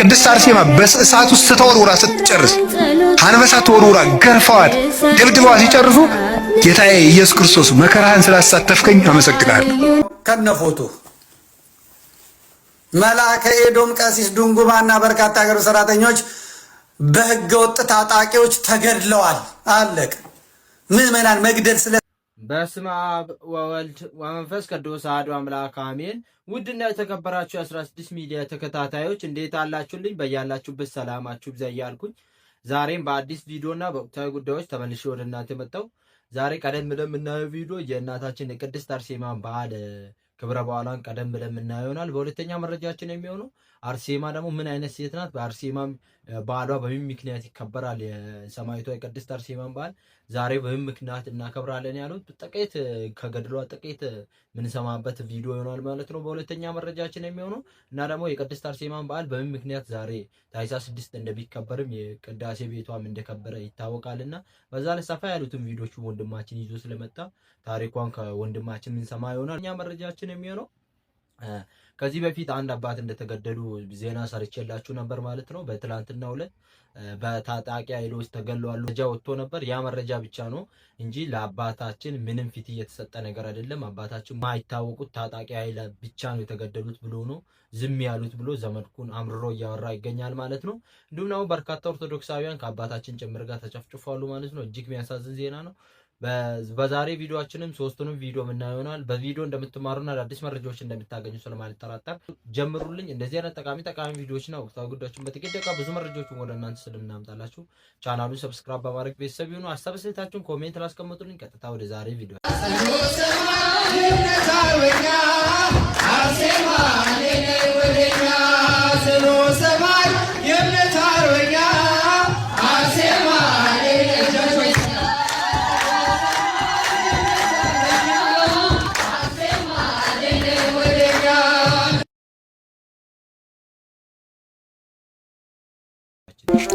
ቅድስት አርሴማ በእሳት ውስጥ ተወርውራ ስትጨርስ አንበሳ ተወርውራ ገርፈዋት ድብድበዋ ሲጨርሱ ጌታዬ ኢየሱስ ክርስቶስ መከራህን ስላሳተፍከኝ አመሰግናለሁ ከነፎቶ መልአከ ኤዶም ቀሲስ ዱንጉማና በርካታ ሀገር ሰራተኞች በህገ ወጥ ታጣቂዎች ተገድለዋል። አለቅ ምዕመናን መግደል ስለ በስመ አብ ወወልድ ወመንፈስ ቅዱስ አሐዱ አምላክ አሜን። ውድና የተከበራችሁ የ16 ሚዲያ ተከታታዮች እንዴት አላችሁልኝ? በያላችሁበት ሰላማችሁ ይብዛ እያልኩኝ ዛሬም በአዲስ ቪዲዮና በወቅታዊ ጉዳዮች ተመልሼ ወደ እናንተ መጣሁ። ዛሬ ቀደም ብለን የምናየው ቪዲዮ የእናታችን የቅድስት አርሴማ በዓል ክብረ በዓሏን ቀደም ብለን የምናየው ይሆናል። በሁለተኛ መረጃችን የሚሆነው አርሴማ ደግሞ ምን አይነት ሴት ናት፣ በአርሴማም በዓሏ በምን ምክንያት ይከበራል፣ የሰማዕቷ የቅድስት አርሴማን በዓል ዛሬ በምን ምክንያት እናከብራለን ያሉት ጥቂት ከገድሏ ጥቂት የምንሰማበት ቪዲዮ ይሆናል ማለት ነው በሁለተኛ መረጃችን የሚሆነው እና ደግሞ የቅድስት አርሴማን በዓል በምን ምክንያት ዛሬ ታኅሳስ 6 እንደሚከበርም የቅዳሴ ቤቷም እንደከበረ ይታወቃልና በዛ ላይ ሰፋ ያሉትን ቪዲዮቹ ወንድማችን ይዞ ስለመጣ ታሪኳን ከወንድማችን የምንሰማ ይሆናል። እኛ መረጃችን የሚሆነው ከዚህ በፊት አንድ አባት እንደተገደሉ ዜና ሰርቼላችሁ ነበር ማለት ነው። በትላንትናው ዕለት በታጣቂ ኃይሎች ተገለዋል መረጃ ወጥቶ ነበር። ያ መረጃ ብቻ ነው እንጂ ለአባታችን ምንም ፊት እየተሰጠ ነገር አይደለም። አባታችን ማይታወቁት ታጣቂ ኃይል ብቻ ነው የተገደሉት ብሎ ነው ዝም ያሉት ብሎ ዘመድኩን አምርሮ እያወራ ይገኛል ማለት ነው። እንዲሁም ደግሞ በርካታ ኦርቶዶክሳውያን ከአባታችን ጭምር ጋር ተጨፍጭፈዋል ማለት ነው። እጅግ የሚያሳዝን ዜና ነው። በዛሬ ቪዲዮአችንም ሶስቱንም ቪዲዮ ምናየው ይሆናል። በቪዲዮ እንደምትማሩና አዳዲስ መረጃዎች እንደምታገኙ ስለማልጠራጠር ጀምሩልኝ። እንደዚህ አይነት ጠቃሚ ቪዲዮዎችና ወቅታዊ ጉዳዮችን በጥቂት ደቂቃ ብዙ መረጃዎችን ወደ እናንተ ስለምናመጣላችሁ ቻናሉን ሰብስክራይብ በማድረግ ቤተሰብ ይሁኑ። ሀሳብ አስተያየታችሁን ኮሜንት ላይ አስቀምጡልኝ። ቀጥታ ወደ ዛሬ ቪዲዮ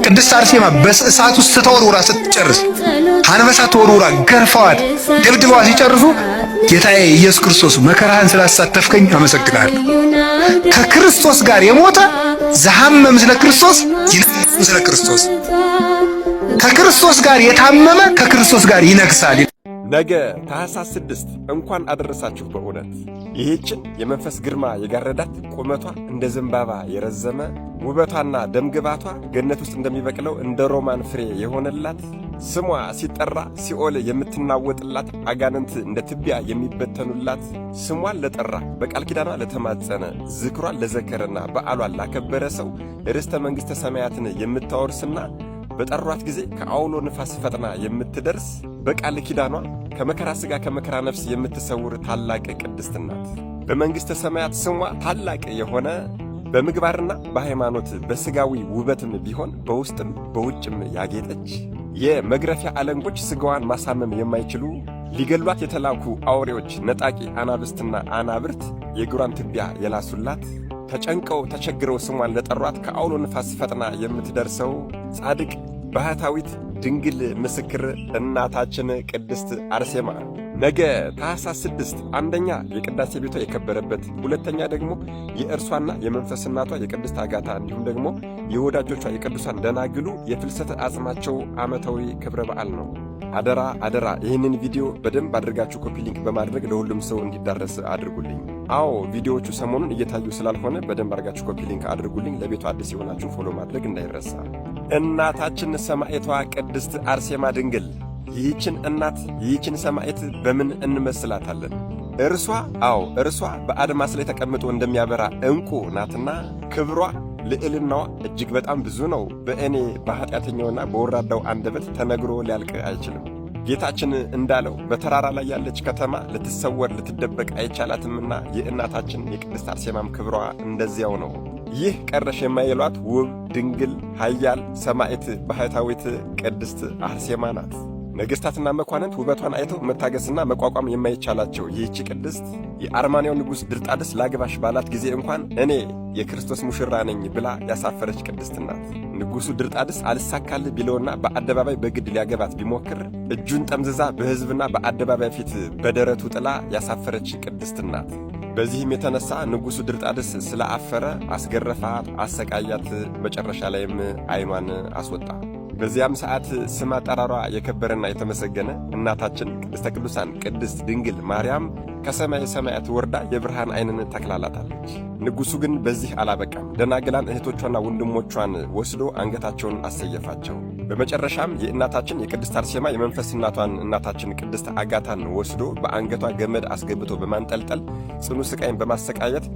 ቅድስት አርሴማ በእሳት ውስጥ ተወርውራ ስትጨርስ አንበሳ ተወርውራ ገርፈዋት ድብድበዋ ሲጨርሱ ጌታዬ ኢየሱስ ክርስቶስ መከራህን ስላሳተፍከኝ አመሰግናለሁ። ከክርስቶስ ጋር የሞተ ዘሐመም ስለ ክርስቶስ ይነግሳል። ስለ ክርስቶስ ከክርስቶስ ጋር የታመመ ከክርስቶስ ጋር ይነግሳል። ነገ ታኅሳስ 6 እንኳን አደረሳችሁ። በእውነት ይህችን የመንፈስ ግርማ የጋረዳት ቁመቷ እንደ ዘንባባ የረዘመ ውበቷና ደምግባቷ ገነት ውስጥ እንደሚበቅለው እንደ ሮማን ፍሬ የሆነላት ስሟ ሲጠራ ሲኦል የምትናወጥላት አጋንንት እንደ ትቢያ የሚበተኑላት ስሟን ለጠራ በቃል ኪዳኗ ለተማጸነ ዝክሯን ለዘከረና በዓሏን ላከበረ ሰው ርስተ መንግሥተ ሰማያትን የምታወርስና በጠሯት ጊዜ ከአውሎ ንፋስ ፈጥና የምትደርስ በቃል ኪዳኗ ከመከራ ሥጋ ከመከራ ነፍስ የምትሰውር ታላቅ ቅድስት ናት። በመንግሥተ ሰማያት ስሟ ታላቅ የሆነ በምግባርና በሃይማኖት በሥጋዊ ውበትም ቢሆን በውስጥም በውጭም ያጌጠች የመግረፊያ አለንጎች ሥጋዋን ማሳመም የማይችሉ ሊገሏት የተላኩ አውሬዎች ነጣቂ አናብስትና አናብርት የእግሯን ትቢያ የላሱላት ተጨንቀው ተቸግረው ስሟን ለጠሯት ከአውሎ ንፋስ ፈጥና የምትደርሰው ጻድቅ ባህታዊት ድንግል ምስክር እናታችን ቅድስት አርሴማ ነገ ታኅሳስ 6 አንደኛ የቅዳሴ ቤቷ የከበረበት፣ ሁለተኛ ደግሞ የእርሷና የመንፈስ እናቷ የቅድስት አጋታ እንዲሁም ደግሞ የወዳጆቿ የቅዱሳን ደናግሉ የፍልሰተ አጽማቸው ዓመታዊ ክብረ በዓል ነው። አደራ ይህንን ቪዲዮ በደንብ አድርጋችሁ ኮፒ ሊንክ በማድረግ ለሁሉም ሰው እንዲዳረስ አድርጉልኝ። አዎ ቪዲዮዎቹ ሰሞኑን እየታዩ ስላልሆነ በደንብ አድርጋችሁ ኮፒ ሊንክ አድርጉልኝ። ለቤቱ አዲስ የሆናችሁ ፎሎ ማድረግ እንዳይረሳ። እናታችን ሰማዕቷ ቅድስት አርሴማ ድንግል ይህችን እናት ይህችን ሰማዕት በምን እንመስላታለን? እርሷ በአድማስ ላይ ተቀምጦ እንደሚያበራ ዕንቁ ናትና ክብሯ ልዕልናዋ እጅግ በጣም ብዙ ነው። በእኔ በኃጢአተኛውና በወራዳው አንደበት ተነግሮ ሊያልቅ አይችልም። ጌታችን እንዳለው በተራራ ላይ ያለች ከተማ ልትሰወር ልትደበቅ አይቻላትምና የእናታችን የቅድስት አርሴማም ክብሯ እንደዚያው ነው። ይህ ቀረሽ የማይሏት ውብ ድንግል ኃያል ሰማዕት ባህታዊት ቅድስት አርሴማ ናት። ነገሥታትና መኳንንት ውበቷን አይተው መታገስና መቋቋም የማይቻላቸው ይህች ቅድስት የአርማንያው ንጉሥ ድርጣድስ ላግባሽ ባላት ጊዜ እንኳን እኔ የክርስቶስ ሙሽራ ነኝ ብላ ያሳፈረች ቅድስት ናት። ንጉሡ ድርጣድስ አልሳካል ቢለውና በአደባባይ በግድ ሊያገባት ቢሞክር እጁን ጠምዝዛ በሕዝብና በአደባባይ ፊት በደረቱ ጥላ ያሳፈረች ቅድስት ናት። በዚህም የተነሳ ንጉሡ ድርጣድስ ስለአፈረ አስገረፋት፣ አሰቃያት። መጨረሻ ላይም ዓይኗን አስወጣ። በዚያም ሰዓት ስም አጠራሯ የከበረና የተመሰገነ እናታችን ቅድስተ ቅዱሳን ቅድስት ድንግል ማርያም ከሰማይ ሰማያት ወርዳ የብርሃን ዓይንን ተክላላታለች። ንጉሡ ግን በዚህ አላበቃም። ደናግላን እህቶቿና ወንድሞቿን ወስዶ አንገታቸውን አሰየፋቸው። በመጨረሻም የእናታችን የቅድስት አርሴማ የመንፈስ እናቷን እናታችን ቅድስት አጋታን ወስዶ በአንገቷ ገመድ አስገብቶ በማንጠልጠል ጽኑ ስቃይን በማሰቃየት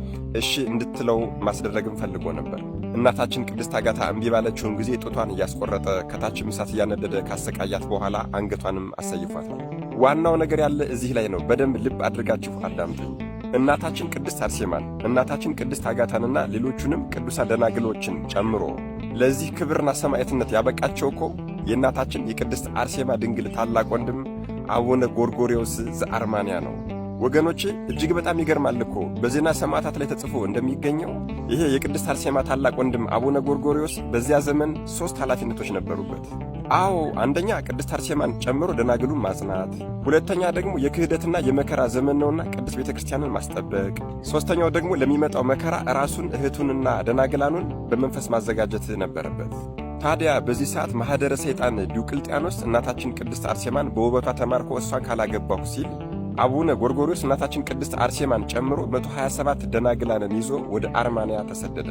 እሺ እንድትለው ማስደረግም ፈልጎ ነበር። እናታችን ቅድስት አጋታ እምቢ ባለችውን ጊዜ ጡቷን እያስቆረጠ ከታችም እሳት እያነደደ ካሰቃያት በኋላ አንገቷንም አሰይፏታል። ዋናው ነገር ያለ እዚህ ላይ ነው። በደንብ ልብ አድርጋችሁ አዳምጡኝ። እናታችን ቅድስት አርሴማን፣ እናታችን ቅድስት አጋታንና ሌሎቹንም ቅዱሳን ደናግሎችን ጨምሮ ለዚህ ክብርና ሰማዕትነት ያበቃቸው እኮ የእናታችን የቅድስት አርሴማ ድንግል ታላቅ ወንድም አቡነ ጎርጎርዮስ ዘአርማንያ ነው። ወገኖቼ እጅግ በጣም ይገርማል እኮ በዜና ሰማዕታት ላይ ተጽፎ እንደሚገኘው ይሄ የቅድስት አርሴማ ታላቅ ወንድም አቡነ ጎርጎርዮስ በዚያ ዘመን 3 ኃላፊነቶች ነበሩበት። አዎ፣ አንደኛ ቅድስት አርሴማን ጨምሮ ደናግሉን ማጽናት፣ ሁለተኛ ደግሞ የክህደትና የመከራ ዘመን ነውና ቅድስት ቤተክርስቲያንን ማስጠበቅ፣ ሶስተኛው ደግሞ ለሚመጣው መከራ ራሱን እህቱንና ደናግላኑን በመንፈስ ማዘጋጀት ነበረበት። ታዲያ በዚህ ሰዓት ማኅደረ ሰይጣን ዲዮቅልጥያኖስ እናታችን ቅድስት አርሴማን በውበቷ ተማርኮ እሷን ካላገባሁ ሲል አቡነ ጎርጎርዮስ እናታችን ቅድስት አርሴማን ጨምሮ 127 ደናግላንን ይዞ ወደ አርማንያ ተሰደደ።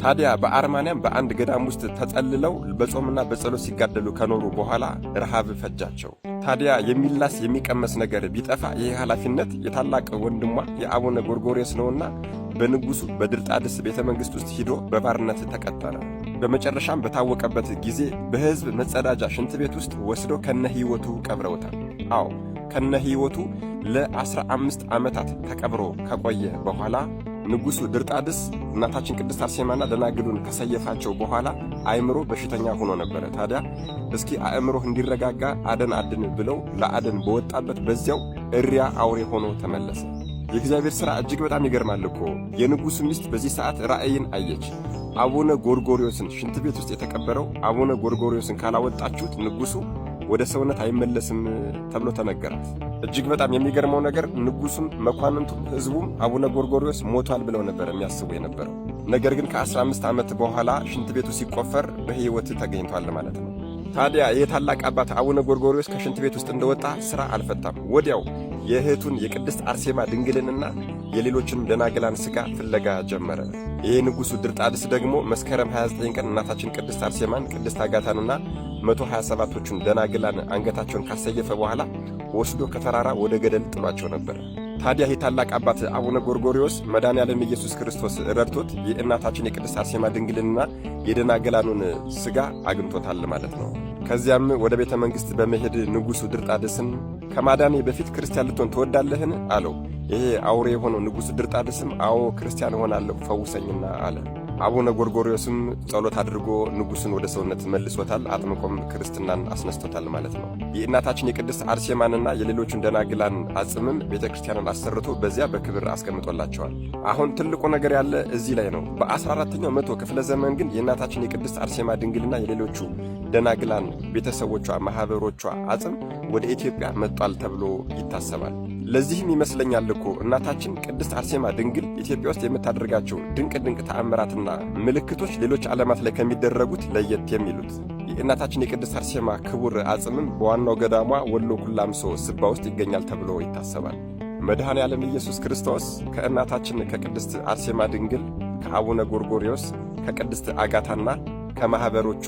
ታዲያ በአርማንያም በአንድ ገዳም ውስጥ ተጠልለው በጾምና በጸሎት ሲጋደሉ ከኖሩ በኋላ ረሃብ ፈጃቸው። ታዲያ የሚላስ የሚቀመስ ነገር ቢጠፋ ይህ ኃላፊነት የታላቅ ወንድሟ የአቡነ ጎርጎርዮስ ነውና በንጉሡ በድርጣድስ ቤተ መንግሥት ውስጥ ሂዶ በባርነት ተቀጠረ። በመጨረሻም በታወቀበት ጊዜ በሕዝብ መጸዳጃ ሽንት ቤት ውስጥ ወስዶ ከነ ሕይወቱ ቀብረውታል። አዎ ከነ ሕይወቱ ለ15 ዓመታት ተቀብሮ ከቆየ በኋላ ንጉሡ ድርጣድስ እናታችን ቅድስት አርሴማና ደናግሉን ከሰየፋቸው በኋላ አእምሮ በሽተኛ ሆኖ ነበረ። ታዲያ እስኪ አእምሮህ እንዲረጋጋ አደን አድን ብለው ለአደን በወጣበት በዚያው እሪያ አውሬ ሆኖ ተመለሰ። የእግዚአብሔር ሥራ እጅግ በጣም ይገርማል እኮ። የንጉሡ ሚስት በዚህ ሰዓት ራእይን አየች። አቡነ ጎርጎርዮስን ሽንት ቤት ውስጥ የተቀበረው አቡነ ጎርጎርዮስን ካላወጣችሁት ንጉሡ ወደ ሰውነት አይመለስም ተብሎ ተነገራት። እጅግ በጣም የሚገርመው ነገር ንጉሡም መኳንንቱም ሕዝቡም አቡነ ጎርጎርዮስ ሞቷል ብለው ነበር የሚያስቡ የነበረው። ነገር ግን ከ15 ዓመት በኋላ ሽንት ቤቱ ሲቆፈር በሕይወት ተገኝቷል ማለት ነው። ታዲያ የታላቅ አባት አቡነ ጎርጎርዮስ ከሽንት ቤት ውስጥ እንደወጣ ሥራ አልፈታም። ወዲያው የእህቱን የቅድስት አርሴማ ድንግልንና የሌሎችን ደናግላን ሥጋ ፍለጋ ጀመረ። ይህ ንጉሡ ድርጣድስ ደግሞ መስከረም 29 ቀን እናታችን ቅድስት አርሴማን፣ ቅድስት አጋታንና 127ቱን ደናግላን አንገታቸውን ካሰየፈ በኋላ ወስዶ ከተራራ ወደ ገደል ጥሏቸው ነበር። ታዲያ ይህ ታላቅ አባት አቡነ ጎርጎርዮስ መድኃኔዓለም ኢየሱስ ክርስቶስ ረድቶት የእናታችን የቅድስት አርሴማ ድንግልንና የደናግላኑን ሥጋ አግኝቶታል ማለት ነው። ከዚያም ወደ ቤተ መንግሥት በመሄድ ንጉሡ ድርጣድስን ከማዳኔ በፊት ክርስቲያን ልትሆን ትወዳለህን? አለው። ይሄ አውሬ የሆነው ንጉሡ ድርጣድስም አዎ ክርስቲያን እሆናለሁ ፈውሰኝና አለ። አቡነ ጎርጎርዮስም ጸሎት አድርጎ ንጉሡን ወደ ሰውነት መልሶታል። አጥምቆም ክርስትናን አስነስቶታል ማለት ነው። የእናታችን የቅድስት አርሴማንና የሌሎቹን ደናግላን አጽምም ቤተ ክርስቲያንን አሰርቶ በዚያ በክብር አስቀምጦላቸዋል። አሁን ትልቁ ነገር ያለ እዚህ ላይ ነው። በ14ኛው መቶ ክፍለ ዘመን ግን የእናታችን የቅድስት አርሴማ ድንግልና የሌሎቹ ደናግላን ቤተሰቦቿ፣ ማኅበሮቿ አጽም ወደ ኢትዮጵያ መጥቷል ተብሎ ይታሰባል። ለዚህም ይመስለኛል እኮ እናታችን ቅድስት አርሴማ ድንግል ኢትዮጵያ ውስጥ የምታደርጋቸው ድንቅ ድንቅ ተአምራትና ምልክቶች ሌሎች ዓለማት ላይ ከሚደረጉት ለየት የሚሉት። የእናታችን የቅድስት አርሴማ ክቡር አጽምም በዋናው ገዳሟ ወሎ ኩላምሶ ስባ ውስጥ ይገኛል ተብሎ ይታሰባል። መድኃኔዓለም ኢየሱስ ክርስቶስ ከእናታችን ከቅድስት አርሴማ ድንግል፣ ከአቡነ ጎርጎርዮስ፣ ከቅድስት አጋታና ከማኅበሮቿ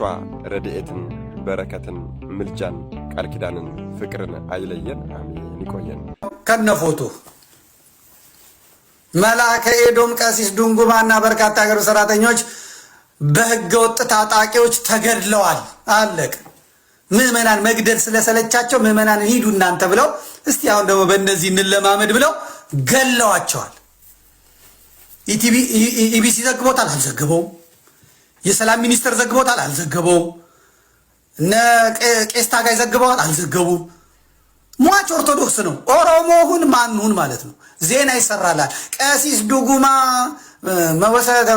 ረድኤትን፣ በረከትን፣ ምልጃን፣ ቃል ኪዳንን፣ ፍቅርን አይለየን። አሜን። ይቆየን። ከነፎቶ መልአከ ኤዶም ቀሲስ ዱንጉማና በርካታ ሀገሩ ሰራተኞች በሕገ ወጥ ታጣቂዎች ተገድለዋል። አለቅ ምዕመናን መግደል ስለሰለቻቸው ምዕመናን ሂዱ እናንተ ብለው እስቲ አሁን ደግሞ በእነዚህ እንለማመድ ብለው ገለዋቸዋል። ኢቢሲ ዘግቦታል፣ አልዘገበውም። የሰላም ሚኒስቴር ዘግቦታል፣ አልዘገበውም። እነ ቄስ ታጋይ ዘግበዋል፣ አልዘገቡም። ሟች ኦርቶዶክስ ነው። ኦሮሞሁን ማንሁን ማለት ነው። ዜና ይሰራላል። ቀሲስ ዱጉማ መወሰተ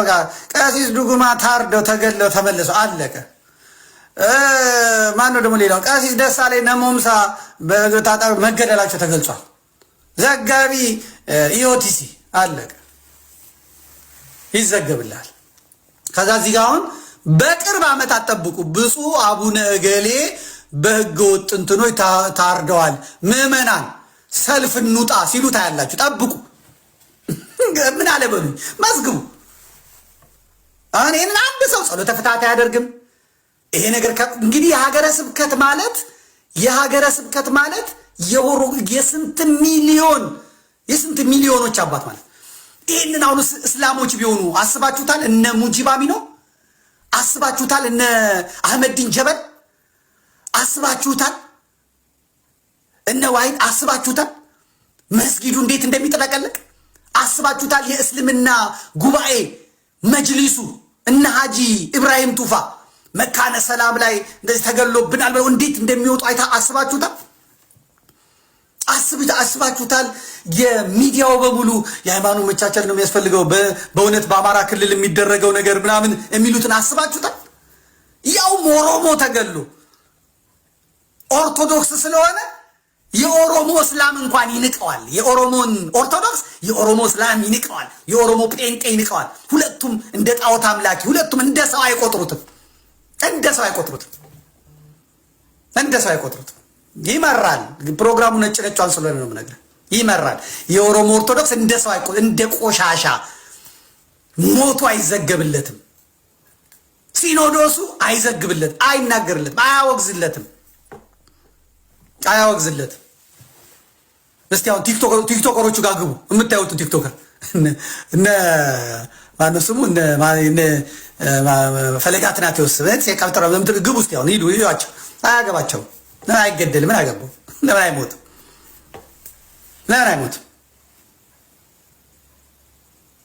ቀሲስ ዱጉማ ታርደው ተገድለው ተመለሰው፣ አለቀ። ማን ነው ደግሞ ሌላው? ቀሲስ ደሳለኝ ነሞምሳ መገደላቸው ተገልጿል። ዘጋቢ ኢኦቲሲ አለቀ። ይዘገብልሃል። ከዛ እዚህ ጋር አሁን በቅርብ ዓመት አጠብቁ ብፁዕ አቡነ እገሌ በሕገ ወጥ እንትኖች ታርደዋል፣ ምዕመናን ሰልፍ እንውጣ ሲሉ ታያላችሁ። ጠብቁ። ምን አለ በሉኝ፣ መዝግቡ። አሁን ይህንን አንድ ሰው ጸሎተ ፍትሐት አያደርግም። ይሄ ነገር እንግዲህ የሀገረ ስብከት ማለት የስንት ሚሊዮኖች አባት ማለት። ይህንን አሁን እስላሞች ቢሆኑ አስባችሁታል? እነ ሙጂባሚ ነው አስባችሁታል? እነ አህመድን ጀበል አስባችሁታል? እነ ዋሂድ አስባችሁታል? መስጊዱ እንዴት እንደሚጠለቀለቅ አስባችሁታል? የእስልምና ጉባኤ መጅሊሱ እነ ሀጂ ኢብራሂም ቱፋ መካነ ሰላም ላይ እንደዚህ ተገሎብናል ብለው እንዴት እንደሚወጡ አስባችሁታል? አስባችሁታል? የሚዲያው በሙሉ የሃይማኖት መቻቻል ነው የሚያስፈልገው፣ በእውነት በአማራ ክልል የሚደረገው ነገር ምናምን የሚሉትን አስባችሁታል? ያውም ኦሮሞ ተገሎ ኦርቶዶክስ ስለሆነ የኦሮሞ እስላም እንኳን ይንቀዋል። የኦሮሞን ኦርቶዶክስ የኦሮሞ እስላም ይንቀዋል። የኦሮሞ ጴንጤ ይንቀዋል። ሁለቱም እንደ ጣዖት አምላኪ፣ ሁለቱም እንደ ሰው አይቆጥሩትም። ይመራል። ፕሮግራሙ ነጭ ነጯን ስለሆነ ነው የምነግርህ። ይመራል። የኦሮሞ ኦርቶዶክስ እንደ ሰው እንደ ቆሻሻ ሞቱ አይዘገብለትም። ሲኖዶሱ አይዘግብለትም፣ አይናገርለትም፣ አያወግዝለትም። እስቲ አሁን ቲክቶከሮቹ ጋር ግቡ። የምታዩትን ቲክቶከር እነ ማነው ስሙ እነ ፈለጋትናቴዎስ የቀብጠራ ግቡ። እስቲ አሁን ሂዱ ይዩዋቸው። አያገባቸውም። ለምን አይገደልም? ምን አገባው? ለምን አይሞትም?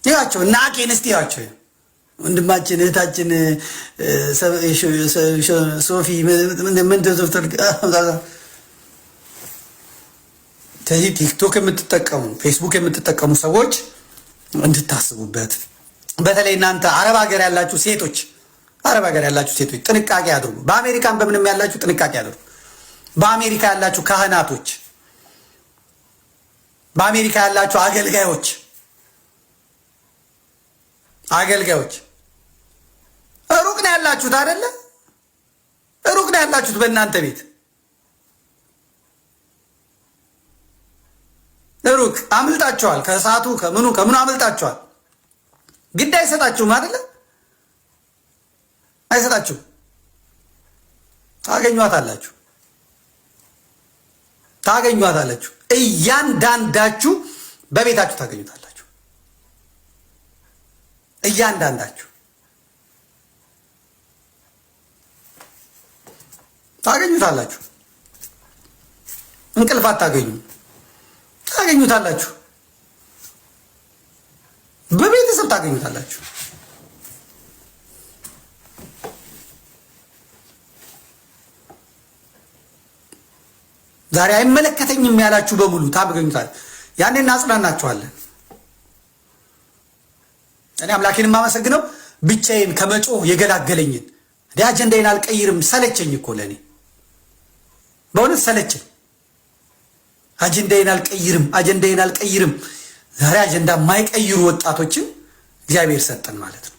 ይዩዋቸው እና አቄን እስቲ ይዩዋቸው። ወንድማችን እህታችን ሶፊ ምን ተዘፍተል ስለዚህ ቲክቶክ የምትጠቀሙ ፌስቡክ የምትጠቀሙ ሰዎች እንድታስቡበት፣ በተለይ እናንተ አረብ ሀገር ያላችሁ ሴቶች ጥንቃቄ አድርጉ። በአሜሪካን በምንም ያላችሁ ጥንቃቄ አድርጉ። በአሜሪካ ያላችሁ ካህናቶች፣ በአሜሪካ ያላችሁ አገልጋዮች ሩቅ ነው ያላችሁት አይደለ? ሩቅ ነው ያላችሁት በእናንተ ቤት ሩቅ አምልጣችኋል። ከሰዓቱ ከምኑ አምልጣችኋል። ግድ አይሰጣችሁም አይደለ? አይሰጣችሁም። ታገኟታላችሁ። እያንዳንዳችሁ በቤታችሁ ታገኙታላችሁ። እያንዳንዳችሁ ታገኙታላችሁ። እንቅልፍ አታገኙም። ታገኙታላችሁ። በቤተሰብ ታገኙታላችሁ። ዛሬ አይመለከተኝም ያላችሁ በሙሉ ታገኙታል። ያኔ እናጽናናችኋለን። እኔ አምላኬን የማመሰግነው ብቻዬን ከመጮህ የገላገለኝን አጀንዳዬን አልቀይርም። ሰለቸኝ እኮ ለእኔ በእውነት ሰለቸኝ። አጀንዳዬን አልቀይርም። ዛሬ አጀንዳ የማይቀይሩ ወጣቶችን እግዚአብሔር ሰጠን ማለት ነው።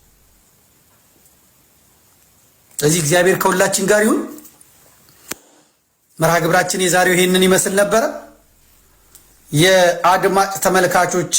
ስለዚህ እግዚአብሔር ከሁላችን ጋር ይሁን። መርሃ ግብራችን የዛሬው ይሄንን ይመስል ነበረ። የአድማጭ ተመልካቾች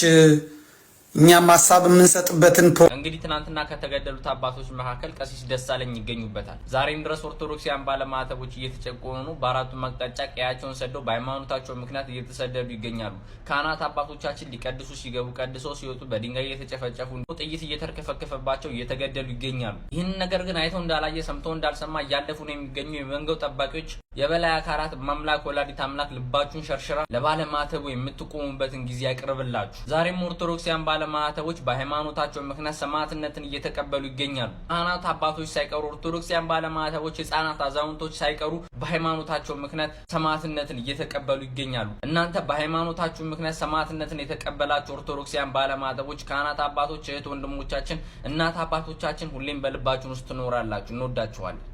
እኛም ሀሳብ የምንሰጥበትን እንግዲህ ትናንትና ከተገደሉት አባቶች መካከል ቀሲስ ደሳለኝ ይገኙበታል። ዛሬም ድረስ ኦርቶዶክሳውያን ባለማዕተቦች እየተጨቆኑ ነው። በአራቱም አቅጣጫ ቀያቸውን ሰደው በሃይማኖታቸው ምክንያት እየተሰደዱ ይገኛሉ። ካህናት አባቶቻችን ሊቀድሱ ሲገቡ ቀድሰው ሲወጡ በድንጋይ እየተጨፈጨፉ፣ ጥይት እየተርከፈከፈባቸው እየተገደሉ ይገኛሉ። ይህን ነገር ግን አይተው እንዳላየ ሰምተው እንዳልሰማ እያለፉ ነው የሚገኙ የመንጋው ጠባቂዎች የበላይ አካላት ማምላክ ወላዲት አምላክ ልባችሁን ሸርሽራ ለባለማዕተቡ የምትቆሙበትን ጊዜ ያቅርብላችሁ። ዛሬም ኦርቶዶክሳውያን ባለማዕተቦች በሃይማኖታቸው ምክንያት ሰማዕትነትን እየተቀበሉ ይገኛሉ። ካህናት አባቶች ሳይቀሩ ኦርቶዶክሳውያን ባለማዕተቦች፣ ህፃናት፣ አዛውንቶች ሳይቀሩ በሃይማኖታቸው ምክንያት ሰማዕትነትን እየተቀበሉ ይገኛሉ። እናንተ በሃይማኖታችሁ ምክንያት ሰማዕትነትን የተቀበላችሁ ኦርቶዶክሳውያን ባለማዕተቦች፣ ካህናት አባቶች፣ እህት ወንድሞቻችን፣ እናት አባቶቻችን ሁሌም በልባችን ውስጥ ትኖራላችሁ። እንወዳችኋለን።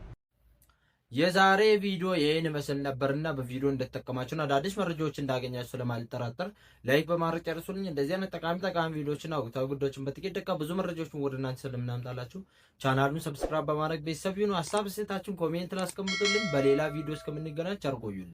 የዛሬ ቪዲዮ ይህን መስል ነበርና በቪዲዮ እንደተጠቀማችሁና አዳዲስ መረጃዎች እንዳገኛችሁ ስለማልጠራጠር ላይክ በማድረግ ጨርሱልኝ። እንደዚህ አይነት ጠቃሚ ቪዲዮዎችና ወቅታዊ ጉዳዮችን በጥቂት ደቂቃ ብዙ መረጃዎችን ወደ እናንተ ስለምናምጣላችሁ ቻናሉን ሰብስክራይብ በማድረግ ቤተሰብ ይሁኑ። ሀሳብ ስታችሁን ኮሜንት ላይ አስቀምጡልኝ። በሌላ ቪዲዮ እስከምንገናኝ ቸር ቆዩልኝ።